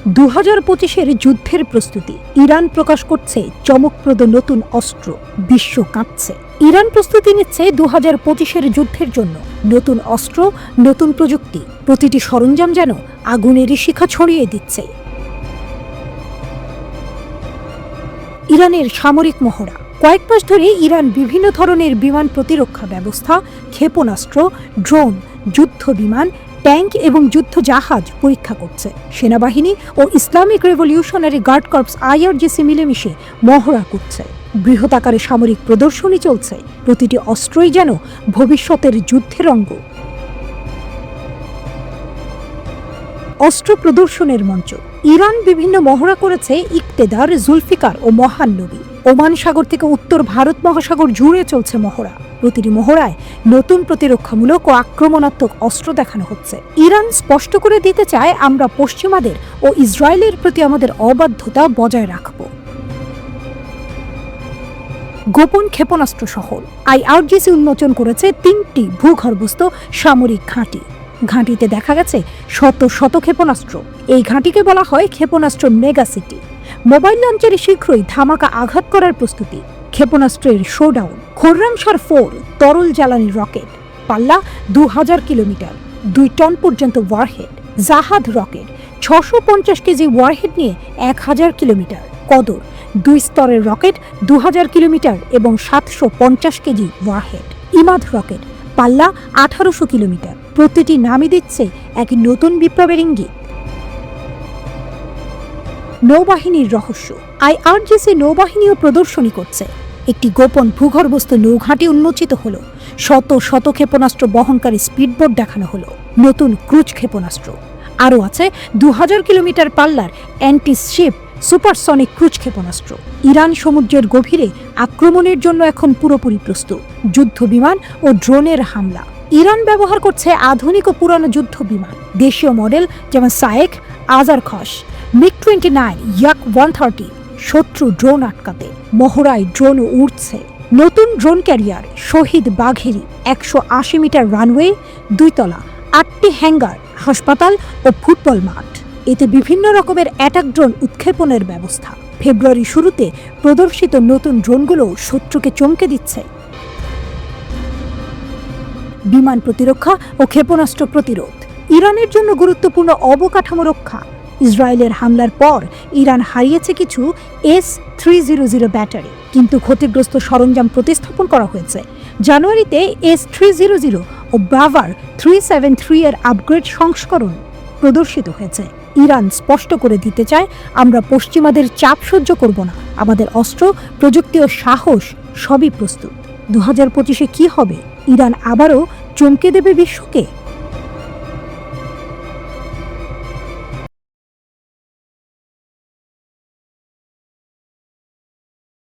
2025-এর যুদ্ধের প্রস্তুতি। ইরান প্রকাশ করছে চমকপ্রদ নতুন অস্ত্র, বিশ্ব কাঁপছে। ইরান প্রস্তুতি নিচ্ছে 2025-এর যুদ্ধের জন্য। নতুন অস্ত্র, নতুন প্রযুক্তি, প্রতিটি সরঞ্জাম যেন আগুনের শিখা ছড়িয়ে দিচ্ছে। ইরানের সামরিক মহড়া। কয়েক মাস ধরে ইরান বিভিন্ন ধরনের বিমান প্রতিরক্ষা ব্যবস্থা, ক্ষেপণাস্ত্র, ড্রোন, যুদ্ধ বিমান, ট্যাঙ্ক এবং যুদ্ধ জাহাজ পরীক্ষা করছে। সেনাবাহিনী ও Islamic revolutionary guard corps IRGC মিলেমিশে মহড়া করছে। বৃহৎ আকারে সামরিক প্রদর্শনী চলছে। প্রতিটি অস্ত্রই যেন ভবিষ্যতের যুদ্ধের অঙ্গ। অস্ত্র প্রদর্শনের মঞ্চ। ইরান বিভিন্ন মহড়া করেছে ইকতেদার, জুলফিকার ও মহানবী। ওমান সাগর থেকে উত্তর ভারত মহাসাগর জুড়ে চলছে মহড়া। প্রতিটি মহড়ায় নতুন প্রতিরক্ষামূলক ও আক্রমণাত্মক অস্ত্র দেখানো হচ্ছে। ইরান স্পষ্ট করে দিতে চায়, আমরা পশ্চিমাদের ও ইসরায়েলের প্রতি আমাদের অবাধ্যতা বজায় রাখব। গোপন ক্ষেপণাস্ত্র শহর। IRGC উন্মোচন করেছে 3টি ভূগর্ভস্থ সামরিক ঘাঁটি। ঘাঁটিতে দেখা গেছে শত শত ক্ষেপণাস্ত্র। এই ঘাঁটিকে বলা হয় ক্ষেপণাস্ত্র মেগা সিটি। মোবাইল লঞ্চারে শীঘ্রই ধামাকা আঘাত করার প্রস্তুতি। ক্ষেপণাস্ত্রের শোডাউন। খোররামশার 4 তরল জ্বালানি রকেট, পাল্লা 2000 কিলোমিটার, 2 টন পর্যন্ত ওয়ারহেড। জাহাদ রকেট 650 কেজি ওয়ারহেড নিয়ে 1000 কিলোমিটার। কদর 2 স্তরের রকেট, 2000 কিলোমিটার এবং 750 কেজি ওয়ারহেড। ইমাদ রকেট, পাল্লা 1800 কিলোমিটার। প্রতিটি নামই দিচ্ছে এক নতুন বিপ্লবের ইঙ্গিত। নৌবাহিনীর রহস্য। IRGC নৌবাহিনীও প্রদর্শনী করছে। একটি গোপন ভূগর্ভস্থ নৌঘাঁটি উন্মোচিত হলো। শত শত ক্ষেপণাস্ত্র বহনকারী স্পিডবোট দেখানো হলো। নতুন ক্রুজ ক্ষেপণাস্ত্র। আরও আছে 2000 কিলোমিটার পাল্লার অ্যান্টি শিপ সুপারসনিক ক্রুজ ক্ষেপণাস্ত্র। ইরান সমুদ্রের গভীরে আক্রমণের জন্য এখন পুরোপুরি প্রস্তুত। যুদ্ধ বিমান ও ড্রোনের হামলা। ইরান ব্যবহার করছে আধুনিক ও পুরানো যুদ্ধ বিমান। দেশীয় মডেল যেমন সায়েক, আজারখস, MiG-29, Yak-130। শত্রু ড্রোন আটকাতে মহড়ায় ড্রোনও উড়ছে। নতুন ড্রোন ক্যারিয়ার শহীদ বাঘেরি, 180 মিটার রানওয়ে, 2 তলা, 8টি হ্যাঙ্গার, হাসপাতাল ও ফুটবল মাঠ। এতে বিভিন্ন রকমের অ্যাটাক ড্রোন উৎক্ষেপণের ব্যবস্থা। ফেব্রুয়ারি শুরুতে প্রদর্শিত নতুন ড্রোনগুলো শত্রুকে চমকে দিচ্ছে। বিমান প্রতিরক্ষা ও ক্ষেপণাস্ত্র প্রতিরোধ। ইরানের জন্য গুরুত্বপূর্ণ অবকাঠামো রক্ষা। ইসরায়েলের হামলার পর ইরান হারিয়েছে কিছু S-300 ব্যাটারি, কিন্তু ক্ষতিগ্রস্ত সরঞ্জাম প্রতিস্থাপন করা হয়েছে। জানুয়ারিতে S-300 ও ব্রাভার 373 এর আপগ্রেড সংস্করণ প্রদর্শিত হয়েছে। ইরান স্পষ্ট করে দিতে চায়, আমরা পশ্চিমাদের চাপ সহ্য করব না। আমাদের অস্ত্র, প্রযুক্তি ও সাহস সবই প্রস্তুত। 2025-এ কি হবে? ইরান আবারও চমকে দেবে বিশ্বকে।